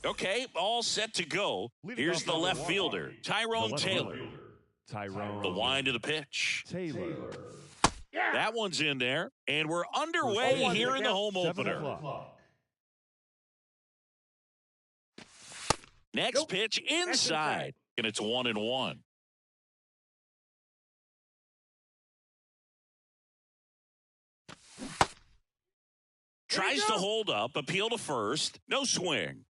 Okay, all set to go. Here's the left fielder, Tyrone Taylor. The wind of the pitch. Taylor. That one's in there, and we're underway here in the home opener. Next pitch inside, and it's 1-1. Tries to hold up, appeal to first, no swing.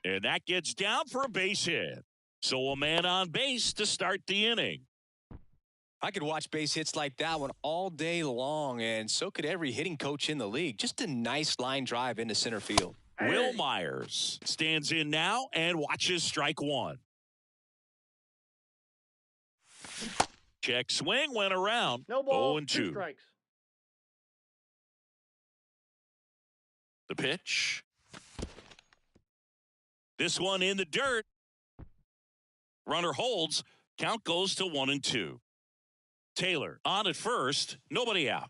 And that gets down for a base hit. So a man on base to start the inning. I could watch base hits like that one all day long, and so could every hitting coach in the league. Just a nice line drive into center field. Will Myers stands in now and watches strike one. Check swing, went around. No ball, 0-2. 2 strikes. The pitch. This one in the dirt. Runner holds. Count goes to 1-2. Taylor on at first. Nobody out.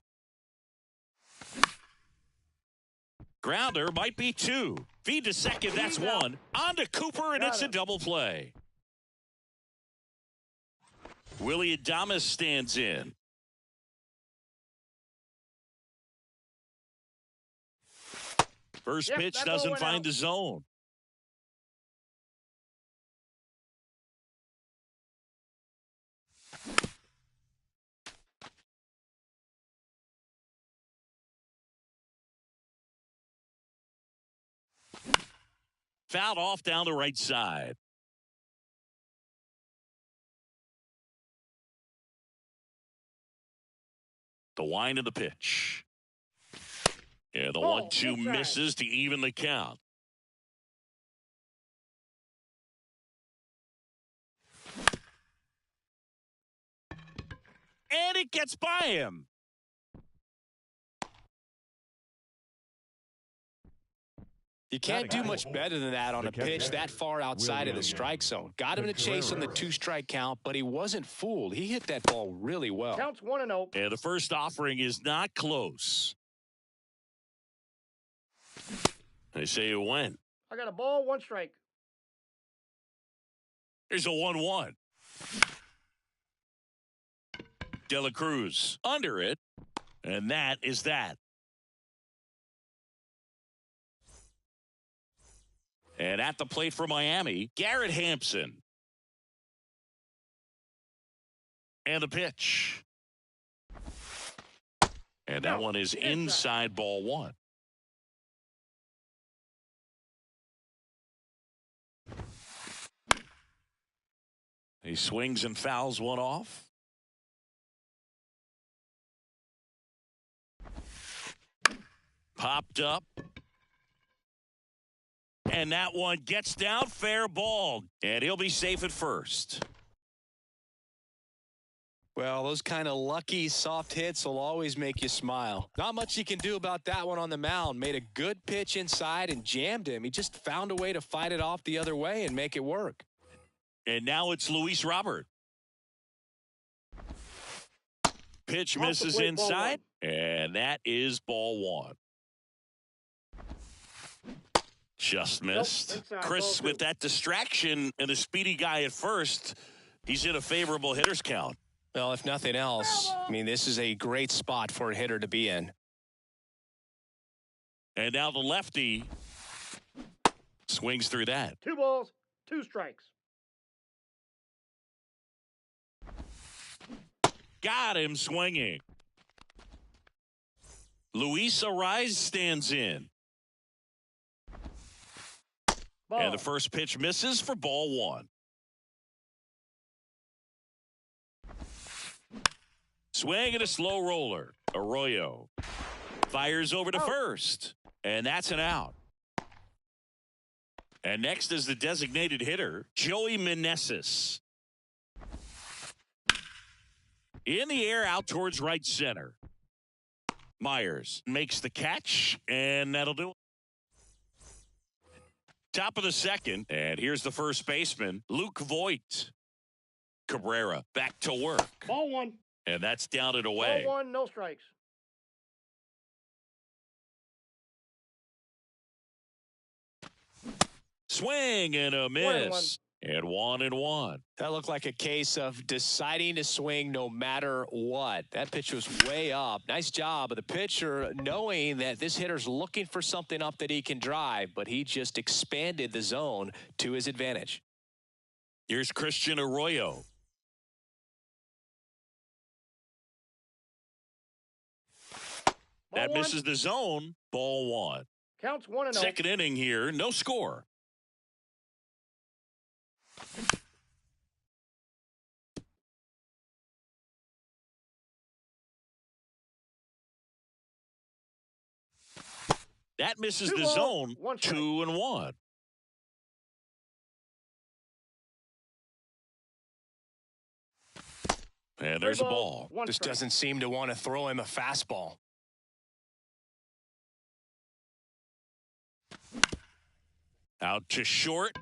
Grounder might be 2. Feed to second. That's 1. On to Cooper, and it's a double play. Willy Adames stands in. First pitch doesn't find the zone. Fouled off down the right side. The wind of the pitch. And the 1-2 misses to even the count. And it gets by him. You can't do much better than that on a pitch that far outside of the strike zone. Got him to chase on the 2-strike count, but he wasn't fooled. He hit that ball really well. Counts 1-0. And the first offering is not close. They say it went. I got a ball, 1 strike. Here's a 1-1. De La Cruz under it, and that is that. And at the plate for Miami, Garrett Hampson. And the pitch. And that one is inside ball 1. He swings and fouls one off. Popped up. And that one gets down, fair ball. And he'll be safe at first. Well, those kind of lucky soft hits will always make you smile. Not much you can do about that one on the mound. Made a good pitch inside and jammed him. He just found a way to fight it off the other way and make it work. And now it's Luis Robert. Pitch misses inside, and that is ball 1. Just missed. Chris, with that distraction and a speedy guy at first, he's in a favorable hitter's count. Well, if nothing else, I mean, this is a great spot for a hitter to be in. And now the lefty swings through that. 2 balls, 2 strikes. Got him swinging. Luis Arraez stands in. Ball. And the first pitch misses for ball 1. Swing and a slow roller. Arroyo fires over to first. And that's an out. And next is the designated hitter, Joey Meneses. In the air out towards right center. Myers makes the catch, and that'll do it. Top of the second, and here's the first baseman, Luke Voit. Cabrera back to work. Ball 1. And that's down and Ball away. 1, no strikes. Swing and a 1-1. miss. And 1-1. That looked like a case of deciding to swing no matter what. That pitch was way up. Nice job of the pitcher knowing that this hitter's looking for something up that he can drive, but he just expanded the zone to his advantage. Here's Christian Arroyo. That Ball 1. misses the zone. Ball 1. Counts 1-0. Second inning here. No score. That misses the 2-0, zone. 1 strike. 2-1. And there's a ball. 1 Just strike. doesn't seem to want to throw him a fastball. Out to short.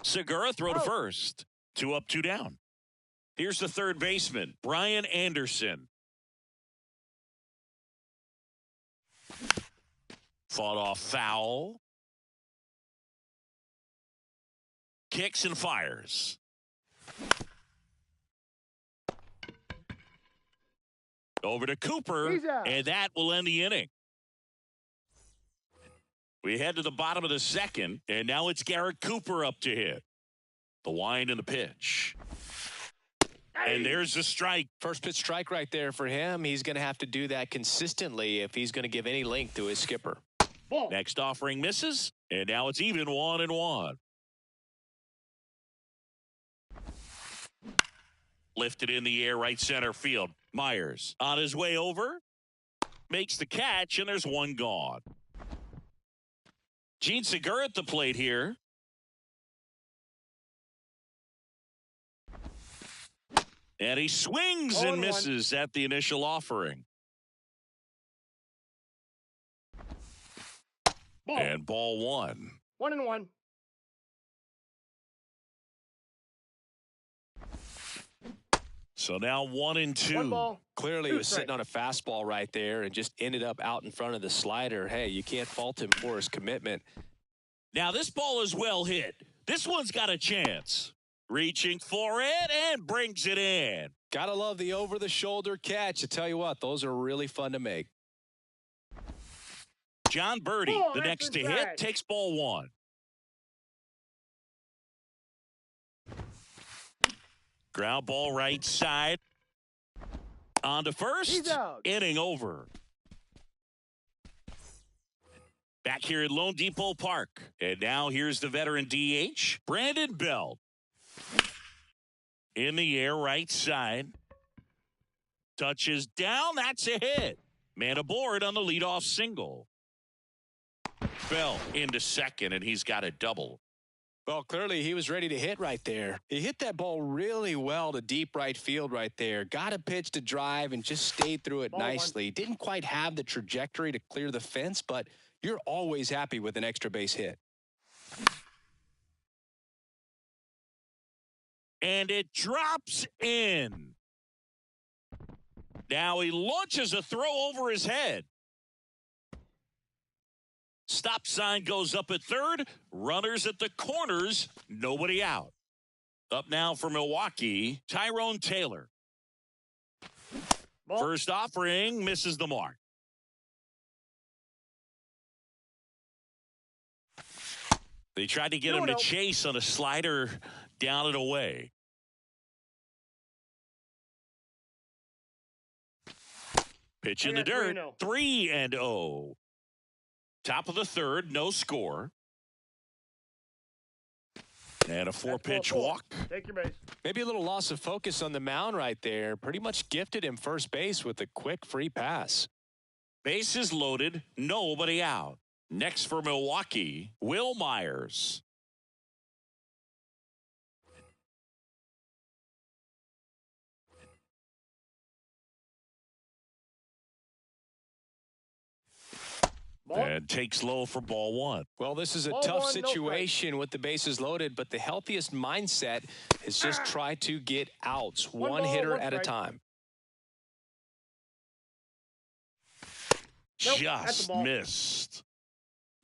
Segura throw to Oh. first. 2 up, 2 down. Here's the third baseman, Brian Anderson. Fought off foul. Kicks and fires. Over to Cooper, He's out. and that will end the inning. We head to the bottom of the second, and now it's Garrett Cooper up to hit. The wind and the pitch. And there's the strike. First pitch strike right there for him. He's going to have to do that consistently if he's going to give any length to his skipper. Ball. Next offering misses, and now it's even 1-1. Lifted in the air, right center field. Myers on his way over, makes the catch, and there's one gone. Gene Segura at the plate here. And he swings and 0-1. misses at the initial offering. Ball. And ball 1. 1-1. So now 1-2. 1 ball. Clearly, he 2 was sitting strikes. on a fastball right there and just ended up out in front of the slider. Hey, you can't fault him for his commitment. Now this ball is well hit. This one's got a chance. Reaching for it and brings it in. Gotta love the over-the-shoulder catch. I tell you what, those are really fun to make. John Birdie, Oh, the that's next to his hit, bag. takes ball 1. Ground ball right side. On to first. He's out. Inning over. Back here at Lone Depot Park. And now here's the veteran DH, Brandon Belt. In the air, right side. Touches down. That's a hit. Man aboard on the leadoff single. Bell into second, and he's got a double. Well, clearly he was ready to hit right there. He hit that ball really well to deep right field right there. Got a pitch to drive and just stayed through it Ball 1. nicely. Didn't quite have the trajectory to clear the fence, but you're always happy with an extra base hit. And it drops in. Now he launches a throw over his head. Stop sign goes up at third. Runners at the corners. Nobody out. Up now for Milwaukee, Tyrone Taylor. Ball. First offering misses the mark. They tried to get him to 2-0. chase on a slider down and away. Pitch in the I got dirt. 3-0. 3-0. Top of the third, no score. And a 4-pitch ball 4. walk. Take your base. Maybe a little loss of focus on the mound right there. Pretty much gifted him first base with a quick free pass. Bases loaded, nobody out. Next for Milwaukee, Will Myers. Ball. And takes low for ball one. Well, this is a Ball tough one, no situation with the bases loaded, but the healthiest mindset is just try to get outs, one ball, hitter one at a strike. time. Nope, that's a Just ball. missed.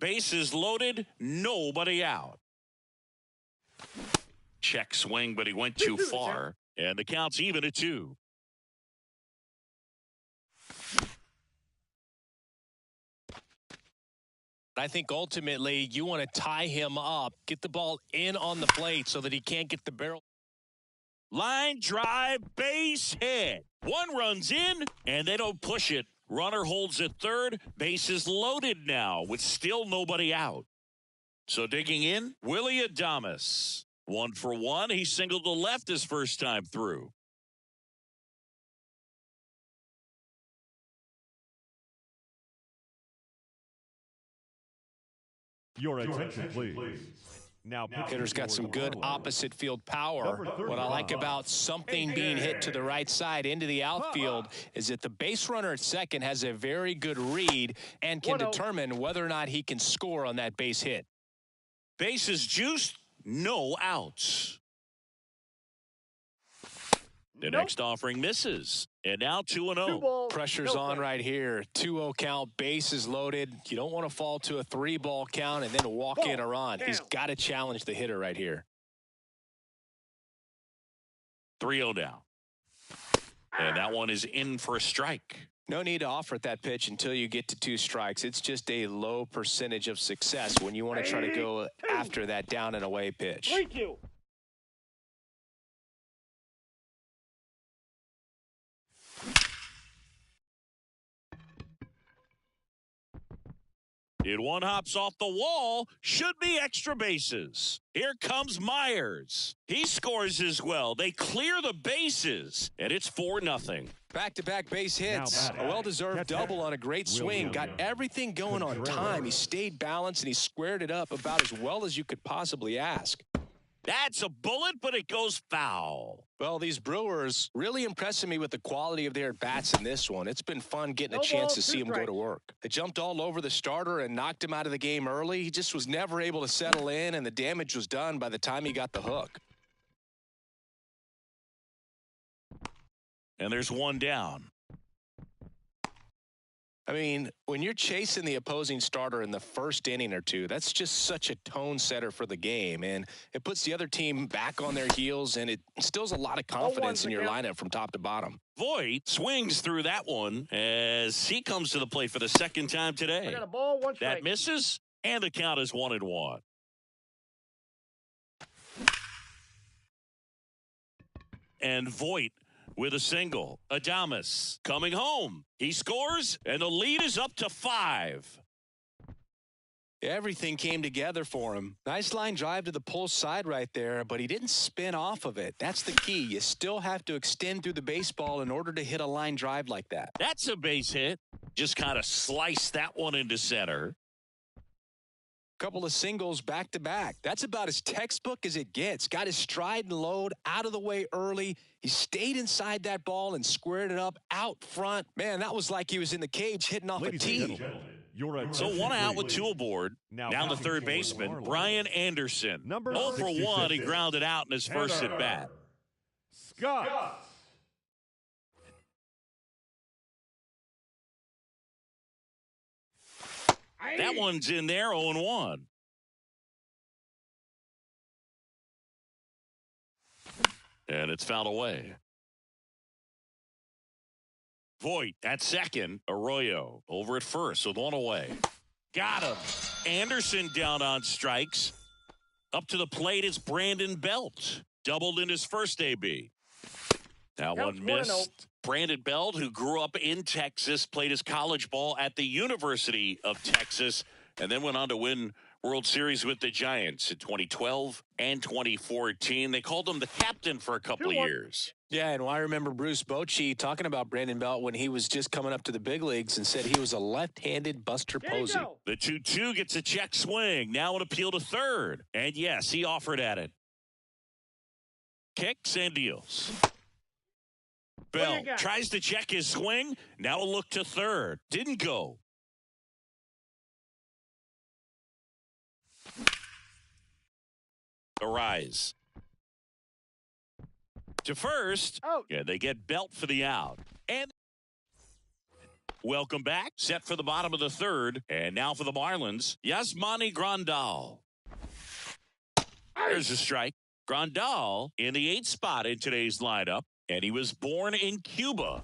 Bases loaded, nobody out. Check swing, but he went too 2-2, sir. far. And the count's even at 2. I think ultimately you want to tie him up, get the ball in on the plate so that he can't get the barrel. Line drive, base hit. One runs in, and they don't push it. Runner holds at third. Bases loaded now with still nobody out. So digging in, Willy Adames. 1 for 1. He singled to left his first time through. Your attention, please. Now, Hitter's got some good opposite field power. What I like about something being hit to the right side into the outfield is that the base runner at second has a very good read and can 1-0. determine whether or not he can score on that base hit. Bases juiced, no outs. The Nope. next offering misses. And now 2-0. 2 balls. Pressure's no on strikes. right here. 2-0 count, bases loaded. You don't want to fall to a 3-ball count and then walk in a run. He's Down. got to challenge the hitter right here. 3-0 down. And that one is in for a strike. No need to offer at that pitch until you get to 2 strikes. It's just a low percentage of success when you want to try to go 3-2. after that down and away pitch. 3-2. It one hops off the wall. Should be extra bases. Here comes Myers. He scores as well. They clear the bases. And it's 4-0. Back-to-back base hits. Now A batting. well-deserved Catcher, double on a great swing. Got everything going on time. He stayed balanced and he squared it up about as well as you could possibly ask. That's a bullet, but it goes foul. Well, these Brewers really impressing me with the quality of their bats in this one. It's been fun getting a No chance balls, to 2 see him go strikes. to work. They jumped all over the starter and knocked him out of the game early. He just was never able to settle in, and the damage was done by the time he got the hook. And there's one down. I mean, when you're chasing the opposing starter in the first inning or two, that's just such a tone setter for the game, and it puts the other team back on their heels, and it instills a lot of confidence in your lineup from top to bottom. Voit swings through that one as he comes to the plate for the second time I today. got a ball, 1 strike. That misses, and the count is 1-1. And Voit with a single. Adames coming home. He scores, and the lead is up to 5. Everything came together for him. Nice line drive to the pull side right there, but he didn't spin off of it. That's the key. You still have to extend through the baseball in order to hit a line drive like that. That's a base hit. Just kind of sliced that one into center. Couple of singles back to back. That's about as textbook as it gets. Got his stride and load out of the way early. He stayed inside that ball and squared it up out front. Man, that was like he was in the cage hitting off Ladies a and tee. gentlemen, your So attention, one out with please. 2 aboard. Now Down the batting third for baseman, Marlins. Brian Anderson. Number 0 for 1. He 66. grounded out in his first at bat. Scott. That one's in there, 0-1. And it's fouled away. Voit at second. Arroyo over at first with 1 away. Got him. Anderson down on strikes. Up to the plate is Brandon Belt. Doubled in his first AB. That Counts one 1-0. missed. Brandon Belt, who grew up in Texas, played his college ball at the University of Texas, and then went on to win World Series with the Giants in 2012 and 2014. They called him the captain for a couple of 2-1. years. Yeah, and I remember Bruce Bochy talking about Brandon Belt when he was just coming up to the big leagues and said he was a left-handed Buster There you Posey. go. The 2-2 gets a check swing. Now an appeal to third. And yes, he offered at it. Kicks and deals. What do Bell you got? tries to check his swing. Now a look to third. Didn't go. Arise. To first. Out. Yeah, they get Belt for the out. And welcome back. Set for the bottom of the third. And now for the Marlins, Yasmani Grandal. There's a strike. Grandal in the 8th spot in today's lineup. And he was born in Cuba.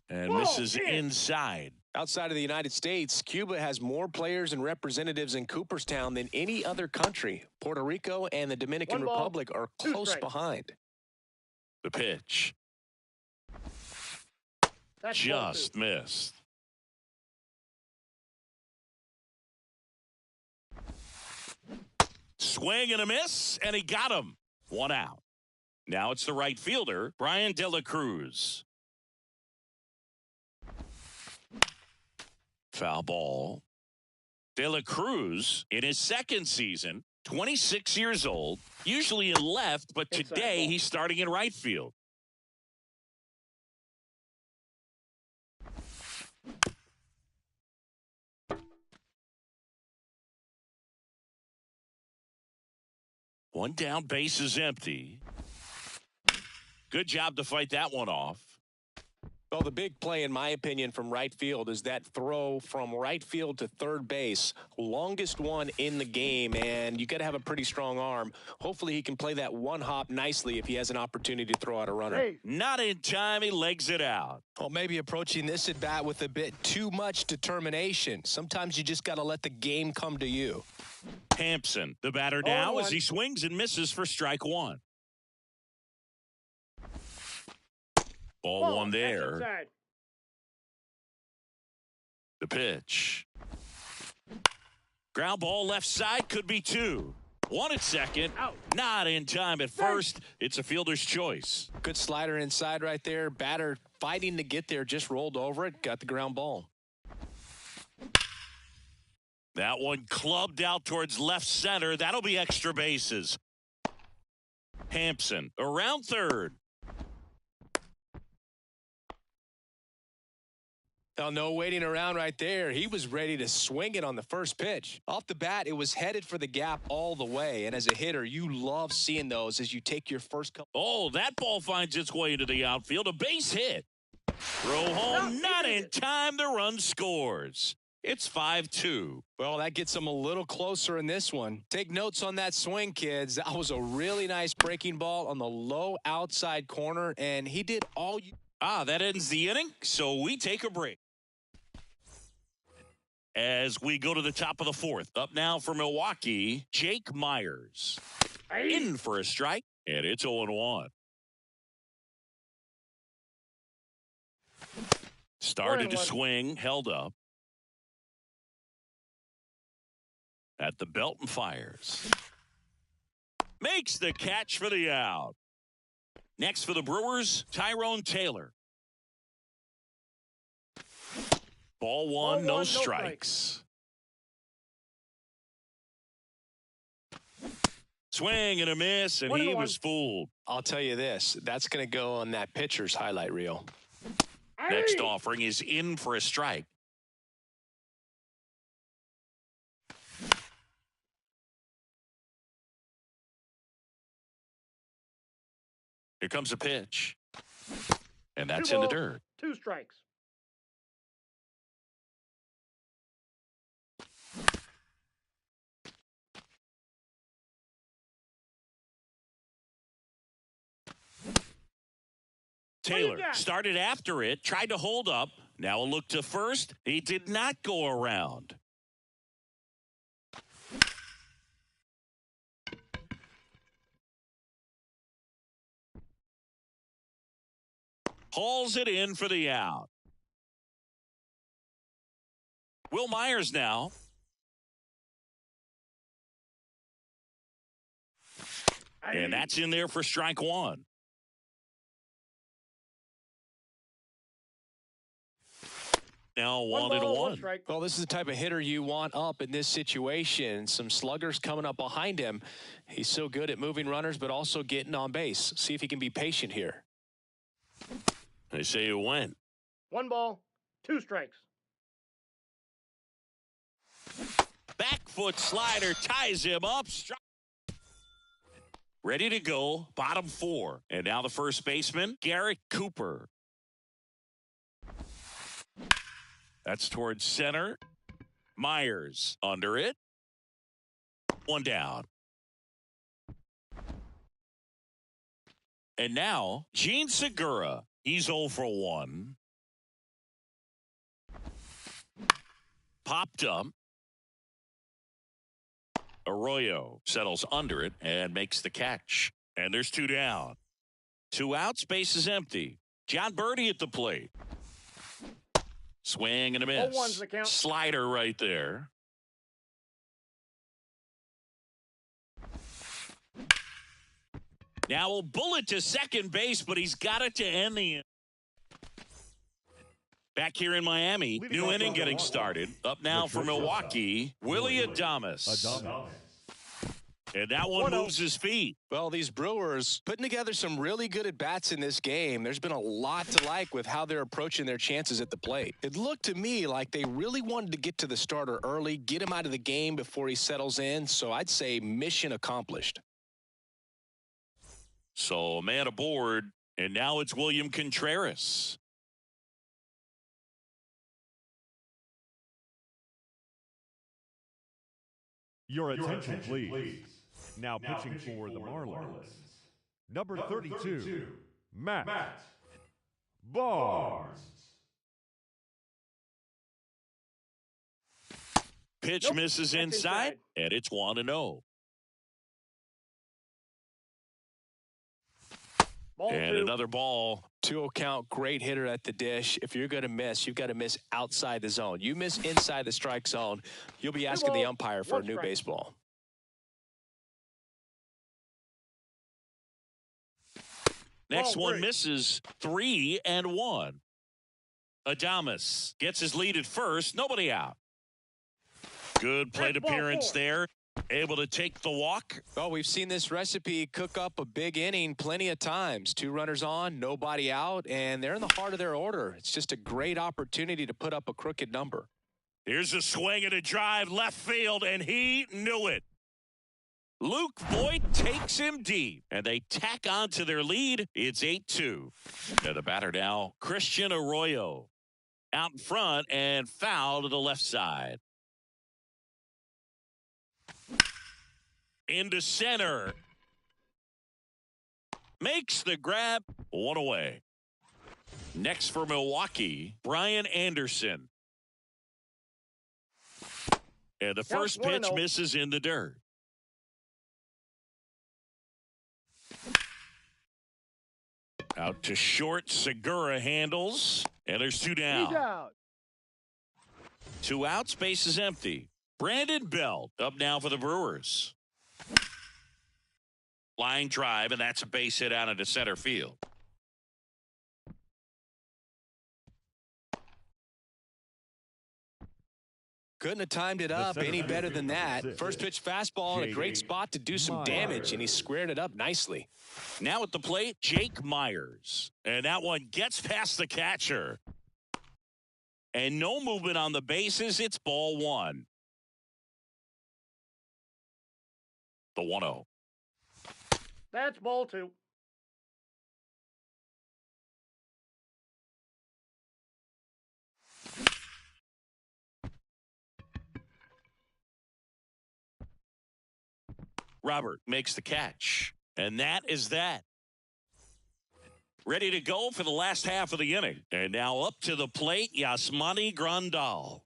And misses inside. Outside of the United States, Cuba has more players and representatives in Cooperstown than any other country. Puerto Rico and the Dominican Republic are close behind. The pitch. That's Just missed. Swing and a miss, and he got him. 1 out. Now it's the right fielder, Brian De La Cruz. Foul ball. De La Cruz, in his second season, 26 years old, usually in left, but today he's starting in right field. One down, base is empty. Good job to fight that one off. Well, the big play, in my opinion, from right field is that throw from right field to third base. Longest one in the game, and you got to have a pretty strong arm. Hopefully he can play that one hop nicely if he has an opportunity to throw out a runner. Hey. Not in time, he legs it out. Well, maybe approaching this at bat with a bit too much determination. Sometimes you just got to let the game come to you. Hampson, the batter now, as he swings and misses for strike one. Ball one there. The pitch. Ground ball left side, could be 2. 1 at second. Out. Not in time at first. It's a fielder's choice. Good slider inside right there. Batter fighting to get there, just rolled over it, got the ground ball. That one clubbed out towards left center. That'll be extra bases. Hampson around third. Now, no waiting around right there. He was ready to swing it on the first pitch. Off the bat, it was headed for the gap all the way. And as a hitter, you love seeing those as you take your first couple. Oh, that ball finds its way into the outfield. A base hit. Throw home, not in time. The run scores. It's 5-2. Well, that gets them a little closer in this one. Take notes on that swing, kids. That was a really nice breaking ball on the low outside corner, and he did all you. That ends the inning, so we take a break. As we go to the top of the fourth. Up now for Milwaukee, Jake Myers. In for a strike, and it's 0-1. Started to swing, held up. At the belt and fires. Makes the catch for the out. Next for the Brewers, Tyrone Taylor. Ball one, no strikes. Swing and a miss, and he was fooled. I'll tell you this, that's going to go on that pitcher's highlight reel. Next offering is in for a strike. Here comes a pitch. And that's in the dirt. 2 strikes. Taylor started after it, tried to hold up. Now a look to first. He did not go around. Hauls it in for the out. Will Myers now. And that's in there for strike one. Now 1-1. Well, this is the type of hitter you want up in this situation. Some sluggers coming up behind him. He's so good at moving runners, but also getting on base. See if he can be patient here. They say you went. 1 ball, 2 strikes. Back foot slider ties him up. Ready to go, bottom 4. And now the first baseman, Garrett Cooper. That's towards center. Myers under it. 1 down. And now, Gene Segura. He's 0 for 1. Popped up. Arroyo settles under it and makes the catch. And there's 2 down. 2 outs, base is empty. John Birdie at the plate. Swing and a miss. 0-1's the count. Slider right there. Now a bullet to second base, but he's got it to end the inning. Back here in Miami, new inning getting started. Up now for Milwaukee, Willie Adames. And that one moves his feet. Well, these Brewers putting together some really good at-bats in this game. There's been a lot to like with how they're approaching their chances at the plate. It looked to me like they really wanted to get to the starter early, get him out of the game before he settles in. So I'd say mission accomplished. So a man aboard, and now it's William Contreras. Your attention, please. Now pitching for the Marlins. Number 32, Matt Barnes. Pitch misses inside, and it's 1-0. Ball And 2. another ball. 2-0 count, great hitter at the dish. If you're going to miss, you've got to miss outside the zone. You miss inside the strike zone, you'll be asking the umpire for a new baseball. Next one misses. 3-1. Adames gets his lead at first. Nobody out. Good plate appearance there. Able to take the walk. Well, we've seen this recipe cook up a big inning plenty of times. 2 runners on, nobody out, and they're in the heart of their order. It's just a great opportunity to put up a crooked number. Here's a swing and a drive left field, and he knew it. Luke Voit takes him deep, and they tack on to their lead. It's 8-2. And the batter now, Christian Arroyo. Out in front and foul to the left side. Into center. Makes the grab. 1 away. Next for Milwaukee, Brian Anderson. And the first pitch misses in the dirt. Out to short, Segura handles, and there's 2 down. He's out. 2 outs, base is empty. Brandon Belt up now for the Brewers. Line drive, and that's a base hit out into center field. Couldn't have timed it up any better than that. First pitch fastball in a great spot to do some damage, and he squared it up nicely. Now at the plate, Jake Myers. And that one gets past the catcher. And no movement on the bases. It's ball 1. The 1-0. That's ball 2. Robert makes the catch. And that is that. Ready to go for the last half of the inning. And now up to the plate, Yasmani Grandal.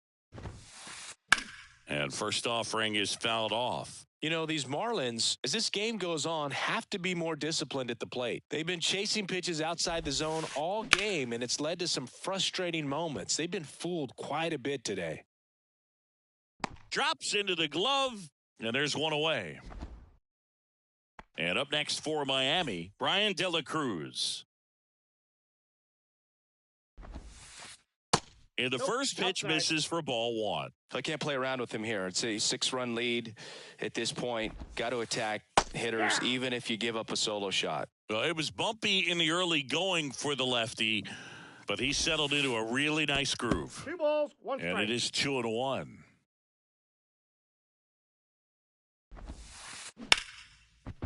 And first offering is fouled off. You know, these Marlins, as this game goes on, have to be more disciplined at the plate. They've been chasing pitches outside the zone all game, and it's led to some frustrating moments. They've been fooled quite a bit today. Drops into the glove, and there's 1 away. And up next for Miami, Brian De La Cruz. And the first pitch misses for ball 1. I can't play around with him here. It's a 6-run lead at this point. Got to attack hitters, even if you give up a solo shot. It was bumpy in the early going for the lefty, but he settled into a really nice groove. 2 balls, 1 strike. And it is 2-1.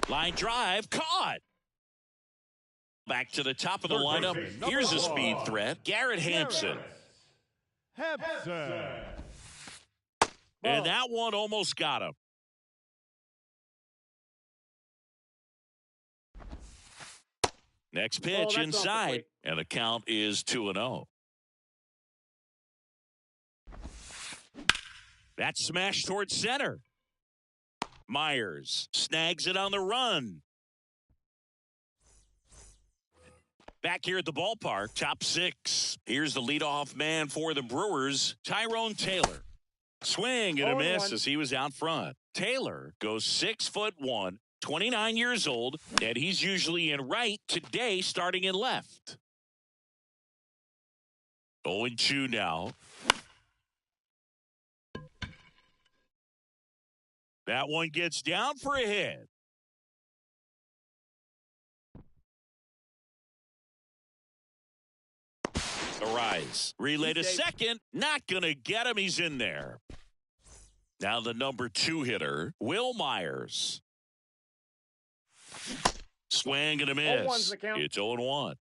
Line drive, caught. Back to the top of the lineup. Here's a speed threat, Garrett Hampson. Hampson. And that one almost got him. Next pitch inside, and the count is 2-0. That's smashed towards center. Myers snags it on the run. Back here at the ballpark, top six. Here's the leadoff man for the Brewers, Tyrone Taylor. Swing and a miss as he was out front. Taylor goes 6'1", 29 years old, and he's usually in right, today starting in left. 0-2 now. That one gets down for a hit. Arise. Relay to second. Not going to get him. He's in there. Now the number 2 hitter, Will Myers. Swing and a miss. It's 0-1.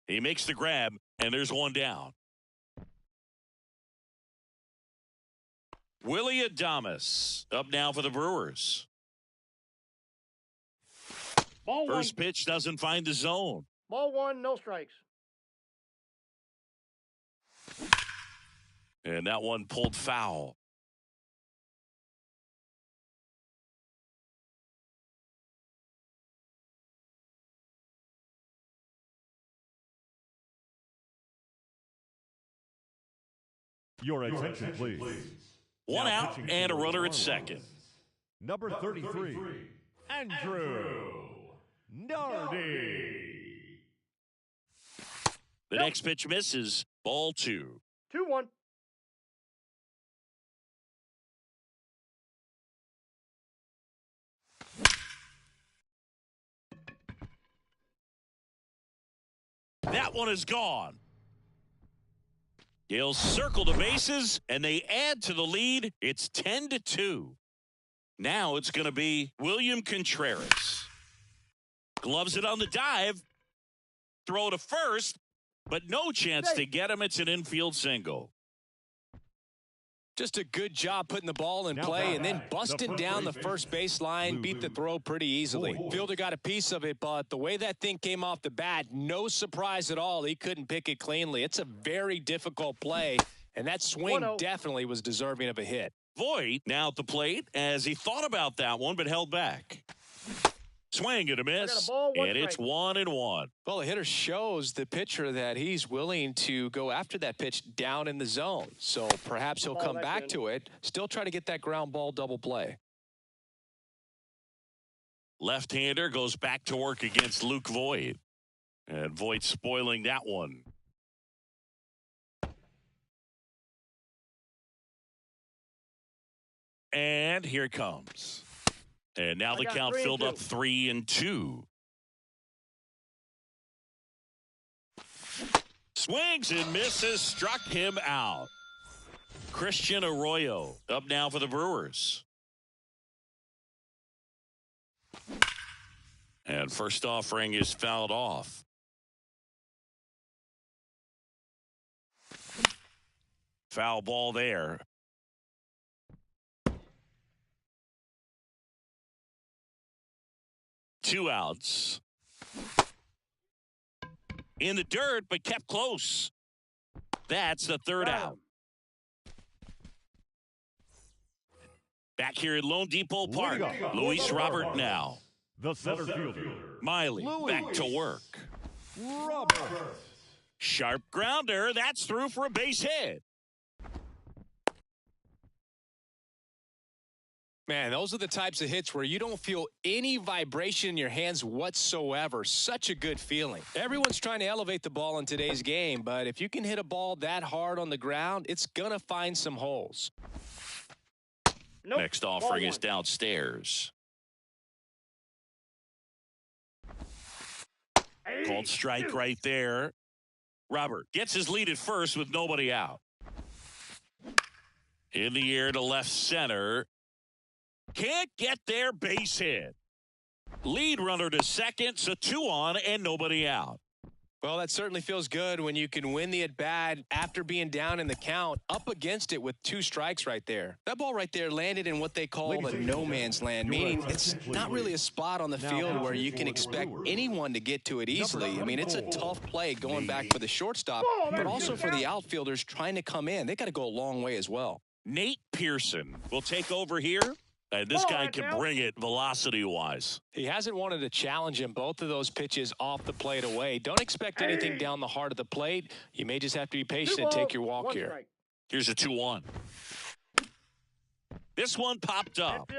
He makes the grab, and there's one down. Willy Adames up now for the Brewers. First pitch doesn't find the zone. Ball 1, no strikes. And that one pulled foul. Your attention, please. One out and a runner at second. Number 33, Andrew Nardi. The next pitch misses. Ball 2. 2-1. That one is gone. Gales circle the bases, and they add to the lead. It's 10-2. Now it's going to be William Contreras. Gloves it on the dive. Throw to first, but no chance to get him. It's an infield single. Just a good job putting the ball in play and then busting down the first base line, beat the throw pretty easily. Fielder got a piece of it, but the way that thing came off the bat, no surprise at all. He couldn't pick it cleanly. It's a very difficult play, and that swing definitely was deserving of a hit. Voit now at the plate as he thought about that one but held back. Swing and a miss, and it's 1-1. Well, the hitter shows the pitcher that he's willing to go after that pitch down in the zone. So perhaps he'll come back to it, still try to get that ground ball double play. Left-hander goes back to work against Luke Voit. And Voit spoiling that one. And here it comes. And now the count filled up 3-2. Swings and misses, struck him out. Christian Arroyo up now for the Brewers. And first offering is fouled off. Foul ball there. Two outs. In the dirt, but kept close. That's the third out. Back here at Lone Depot Park, Luis Robert now. The center fielder, Miley back to work. Robert. Sharp grounder. That's through for a base hit. Man, those are the types of hits where you don't feel any vibration in your hands whatsoever. Such a good feeling. Everyone's trying to elevate the ball in today's game, but if you can hit a ball that hard on the ground, it's going to find some holes. Next offering is downstairs. Called strike right there. Robert gets his lead at first with nobody out. In the air to left center. Can't get there, base hit. Lead runner to second, so 2 on and nobody out. Well, that certainly feels good when you can win the at-bat after being down in the count, up against it with 2 strikes right there. That ball right there landed in what they call the no man's land, meaning it's not really a spot on the field where you can expect anyone to get to it easily. I mean, it's a tough play going back for the shortstop, but also for the outfielders trying to come in. They got to go a long way as well. Nate Pearson will take over here. And this guy can bring it velocity-wise. He hasn't wanted to challenge him. Both of those pitches off the plate away. Don't expect anything down the heart of the plate. You may just have to be patient and take your walk here. Strike. Here's a 2-1. This one popped up.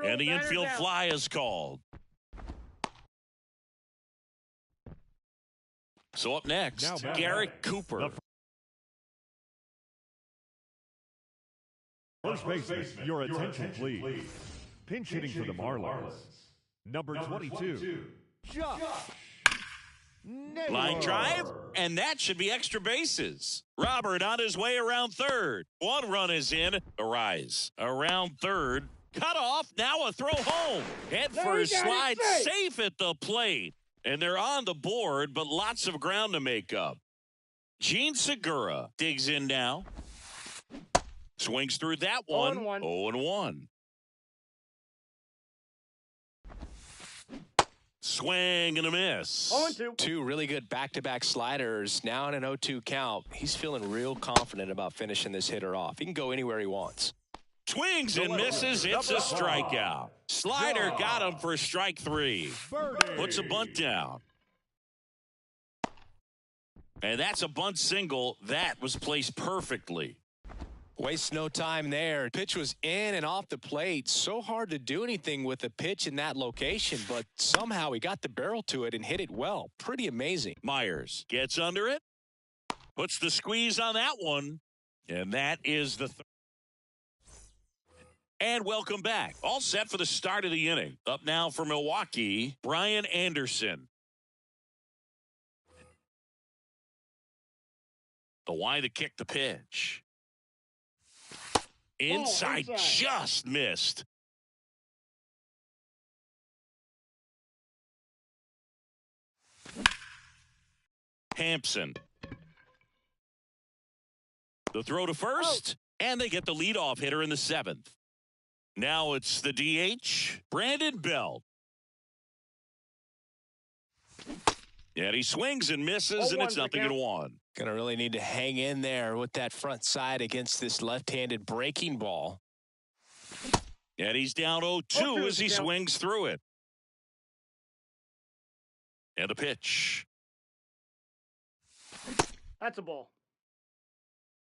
And the infield fly is called. So up next, Garrett Cooper. First baseman, your attention, please. Pinch hitting for the Marlins. Number 22, Josh Naylor. Line drive, and that should be extra bases. Robert on his way around third. 1 run is in. A rise around third. Cut off, now a throw home. Head first slide, safe at the plate. And they're on the board, but lots of ground to make up. Gene Segura digs in now. Swings through that one. 0-1. Swing and a miss. 0-2. 2 really good back-to-back sliders. Now in an 0-2 count. He's feeling real confident about finishing this hitter off. He can go anywhere he wants. Swings and misses. It's a strikeout. Slider got him for strike 3. Puts a bunt down. And that's a bunt single. That was placed perfectly. Waste no time there. Pitch was in and off the plate. So hard to do anything with a pitch in that location, but somehow he got the barrel to it and hit it well. Pretty amazing. Myers gets under it, puts the squeeze on that one, and that is the And welcome back. All set for the start of the inning. Up now for Milwaukee, Brian Anderson. The wide to kick the pitch. Inside, just missed. Hampson. The throw to first, and they get the leadoff hitter in the 7th. Now it's the DH, Brandon Belt. And he swings and misses, and it's 0-1. Going to really need to hang in there with that front side against this left-handed breaking ball. And he's down 0-2 as he swings through it. And a pitch. That's a ball.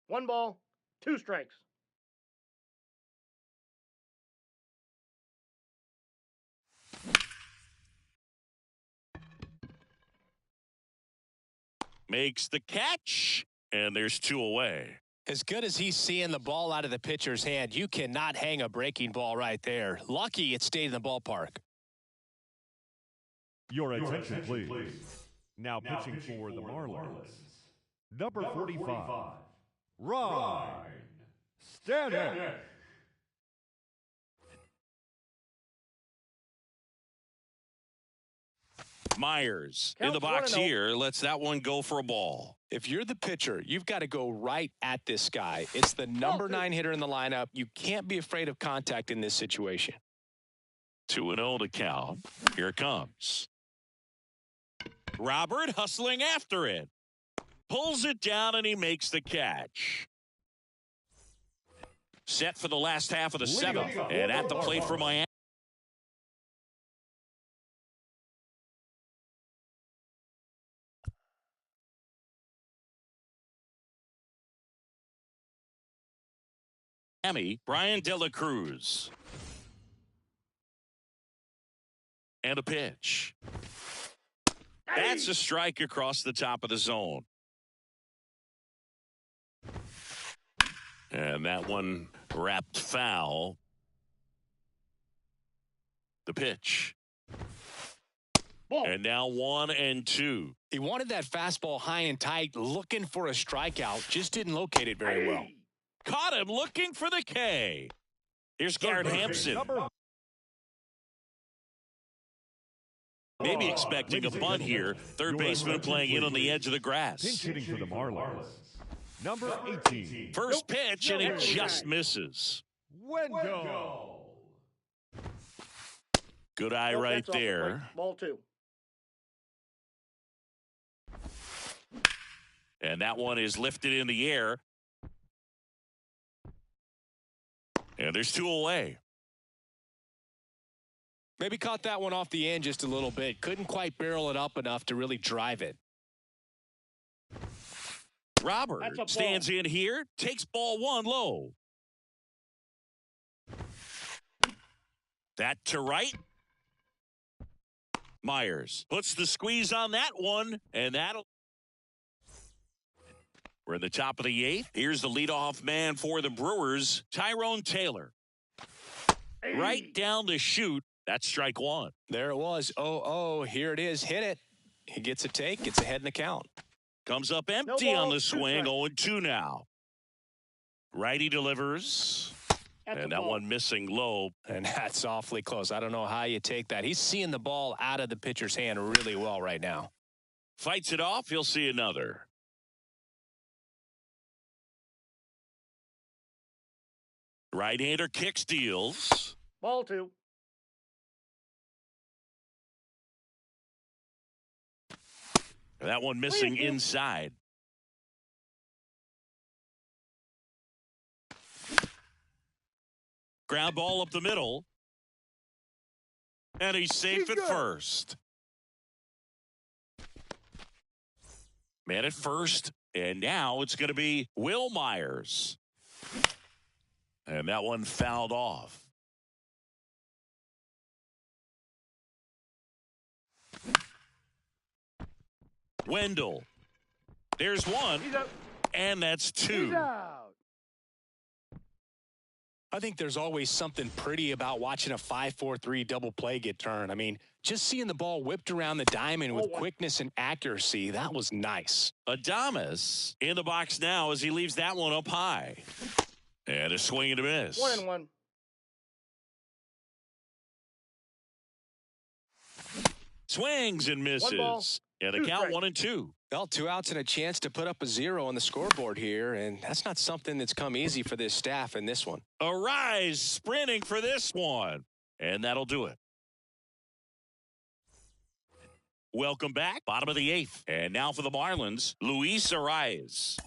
1 ball, 2 strikes. Makes the catch, and there's 2 away. As good as he's seeing the ball out of the pitcher's hand, you cannot hang a breaking ball right there. Lucky it stayed in the ballpark. Your attention, please. Now pitching for the Marlins. Number 45, Ryan Stanek. Myers in the box here, lets that one go for a ball. If you're the pitcher, you've got to go right at this guy. It's the number 9 hitter in the lineup. You can't be afraid of contact in this situation. 2-0 to count. Here it comes. Robert hustling after it. Pulls it down, and he makes the catch. Set for the last half of the 7th. And at the plate for Miami. Brian De La Cruz. And a pitch. That's a strike across the top of the zone. And that one wrapped foul. The pitch. Ball. And now 1-2. He wanted that fastball high and tight, looking for a strikeout. Just didn't locate it very well. Caught him looking for the K. Here's Garrett Hampson. Maybe expecting a bunt here. Third baseman playing in on the edge of the grass. Pinch hitting for the Marlins. Number 18. First pitch, and it just misses. Wengo. Good eye Nope, right that's off the there. plate. Ball 2. And that one is lifted in the air. And there's 2 away. Maybe caught that one off the end just a little bit. Couldn't quite barrel it up enough to really drive it. Robert That's a ball. stands in here, takes ball 1 low. That to right. Myers puts the squeeze on that one, and that'll. We're in the top of the 8th. Here's the leadoff man for the Brewers, Tyrone Taylor. Right down the chute. That's strike 1. There it was. 0-0. Here it is. Hit it. He gets a take. Gets ahead in the count. Comes up empty No on ball, the 2 swing. strikes. 0-2 now. Righty delivers. That's a And that ball. one missing low. And that's awfully close. I don't know how you take that. He's seeing the ball out of the pitcher's hand really well right now. Fights it off. He'll see another. Right-hander kick steals. Ball 2. That one missing inside. Ground ball up the middle. And he's safe at first. Man at first. And now it's going to be Will Myers. And that one fouled off. Wendell. There's one. He's out. And that's 2. He's out. I think there's always something pretty about watching a 5-4-3 double play get turned. I mean, just seeing the ball whipped around the diamond with quickness and accuracy, that was nice. Adames in the box now as he leaves that one up high. And a swing and a miss. 1-1. Swings and misses. 1 ball, And the 2 count strikes. 1-2. Well, 2 outs and a chance to put up a 0 on the scoreboard here, and that's not something that's come easy for this staff in this one. Arise sprinting for this one. And that'll do it. Welcome back. Bottom of the 8th. And now for the Marlins, Luis Arise.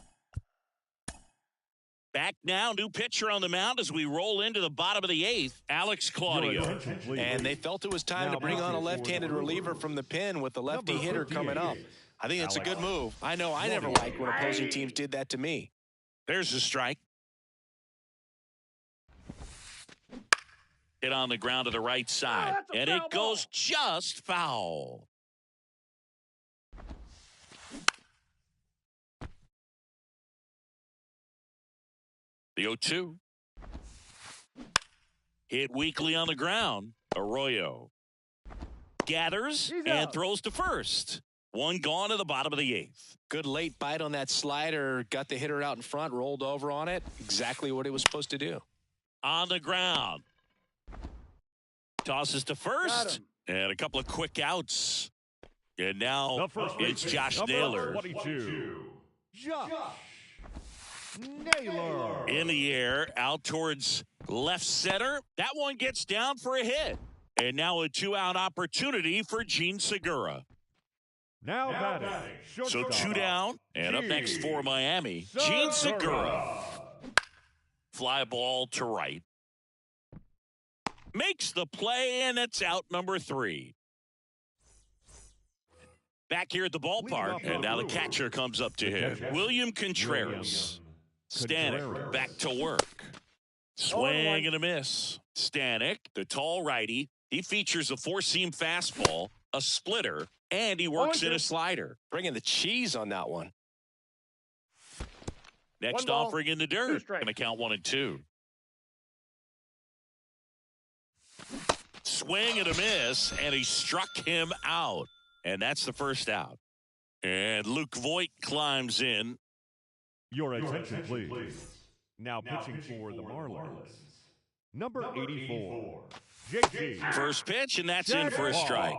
Back now, new pitcher on the mound as we roll into the bottom of the 8th, Alex Claudio. And they felt it was time to bring on a left-handed reliever from the pen with the lefty hitter coming up. I think it's a good move. I know I never liked when opposing teams did that to me. There's a strike. Hit on the ground to the right side. that's a And foul it goes just foul. The 0-2. Hit weakly on the ground. Arroyo gathers He's and out. throws to first. One gone to the bottom of the 8th. Good late bite on that slider. Got the hitter out in front, rolled over on it. Exactly what it was supposed to do. On the ground. Tosses to Got first. him. And a couple of quick outs. And now The first it's baseman, Josh number Naylor 22. Josh Naylor. in the air out towards left center. That one gets down for a hit. And now a 2-out opportunity for Gene Segura. Now batting. So shortstop, 2 down. And up next for Miami, Gene Segura. Fly ball to right. Makes the play, and it's out number 3. Back here at the ballpark, and now the catcher comes up to him. William Contreras. Stanek back to work. Swing and a miss. Stanek, the tall righty, he features a 4-seam fastball, a splitter, and he works in a slider. Bringing the cheese on that one. Next 1 ball, offering in the 2 dirt. strikes. Going to count 1-2. Swing and a miss, and he struck him out. And that's the first out. And Luke Voigt climbs in. Your attention, please. Now pitching for the Marlins. Number 84, JT. First pitch, and that's in for a strike.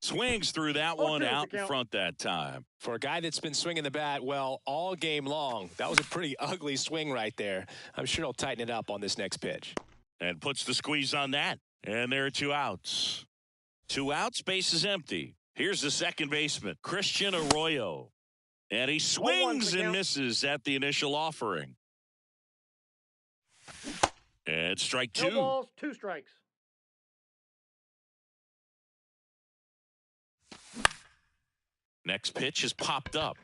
Swings through that one out in front that time. For a guy that's been swinging the bat, well, all game long, that was a pretty ugly swing right there. I'm sure he'll tighten it up on this next pitch. And puts the squeeze on that. And there are 2 outs. 2 outs, base is empty. Here's the second baseman, Christian Arroyo. And he swings and misses at the initial offering. And strike 2. No balls, 2 strikes. Next pitch is popped up.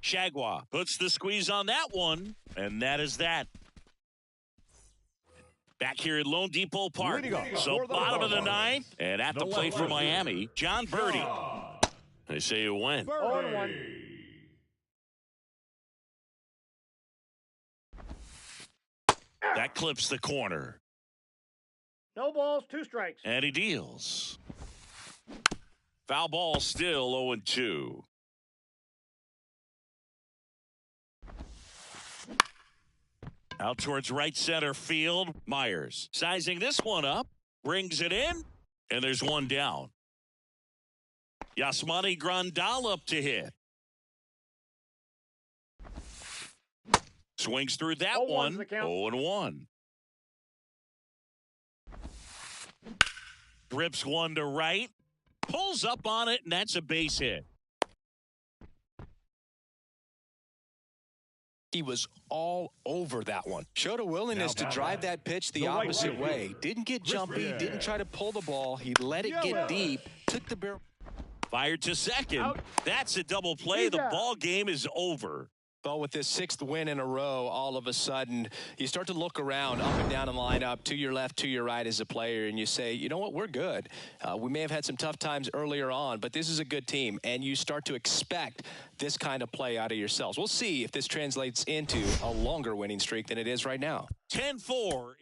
Shagwa puts the squeeze on that one, and that is that. Back here at Lone Depot Park. So bottom of the 9th, and at the plate for Miami, John Birdie. They say you win. 0-1. That clips the corner. No balls, 2 strikes. And he deals. Foul ball still 0-2. Out towards right center field. Myers sizing this one up. Brings it in. And there's one down. Yasmani Grandal up to hit. Swings through that one. 0-1. Drips one to right. Pulls up on it, and that's a base hit. He was all over that one. Showed a willingness to drive that pitch the opposite way. Didn't get jumpy, didn't try to pull the ball. He let it get deep, took the barrel. Fired to second. Out. That's a double play. The ball game is over. Well, with this 6th win in a row, all of a sudden, you start to look around up and down the lineup, to your left, to your right as a player, and you say, you know what, we're good. We may have had some tough times earlier on, but this is a good team, and you start to expect this kind of play out of yourselves. We'll see if this translates into a longer winning streak than it is right now. 10-4.